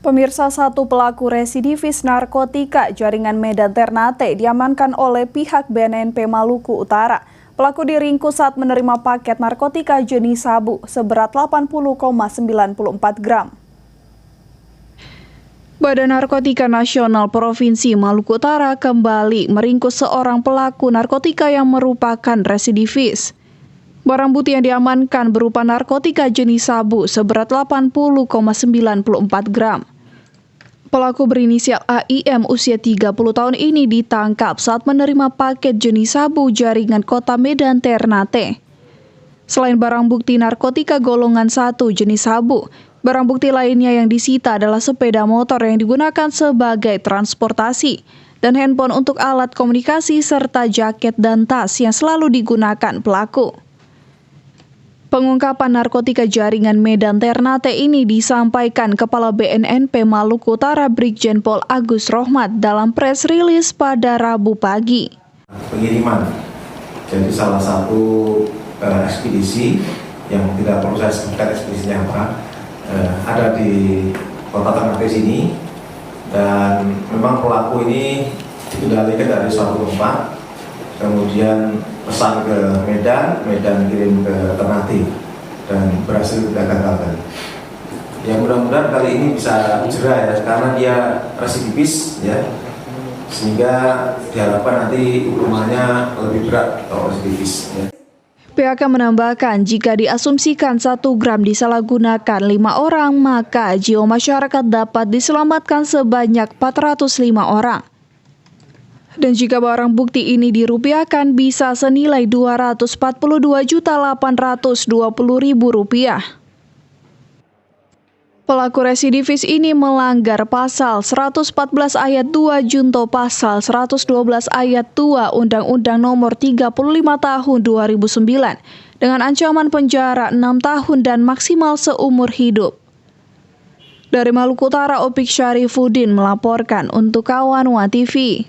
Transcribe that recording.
Pemirsa, satu pelaku residivis narkotika jaringan Medan Ternate diamankan oleh pihak BNNP Maluku Utara. Pelaku diringkus saat menerima paket narkotika jenis sabu seberat 80,94 gram. Badan Narkotika Nasional Provinsi Maluku Utara kembali meringkus seorang pelaku narkotika yang merupakan residivis. Barang bukti yang diamankan berupa narkotika jenis sabu seberat 80,94 gram. Pelaku berinisial AIM usia 30 tahun ini ditangkap saat menerima paket jenis sabu jaringan Kota Medan Ternate. Selain barang bukti narkotika golongan 1 jenis sabu, barang bukti lainnya yang disita adalah sepeda motor yang digunakan sebagai transportasi dan handphone untuk alat komunikasi serta jaket dan tas yang selalu digunakan pelaku. Pengungkapan narkotika jaringan Medan Ternate ini disampaikan Kepala BNNP Maluku Utara Brigjen Pol Agus Rohmat dalam press release pada Rabu pagi. Pengiriman, jadi salah satu ekspedisi yang tidak perlu saya sebutkan ekspedisinya apa, ada di Kota Ternate sini, dan memang pelaku ini didalihkan dari suatu tempat, kemudian pesan ke Medan kirim ke Ternate dan berhasil kita gagalkan. Ya mudah-mudahan kali ini bisa jerah ya, karena dia residivis ya, sehingga diharapkan nanti hukumannya lebih berat kalau residivis ya. PHK menambahkan jika diasumsikan 1 gram disalahgunakan 5 orang, maka jiwa masyarakat dapat diselamatkan sebanyak 405 orang. Dan jika barang bukti ini dirupiahkan bisa senilai Rp242.820.000. Pelaku residivis ini melanggar pasal 114 ayat 2 junto pasal 112 ayat 2 Undang-Undang Nomor 35 Tahun 2009 dengan ancaman penjara 6 tahun dan maksimal seumur hidup. Dari Maluku Utara, Opik Syarifuddin melaporkan untuk Kawan One TV.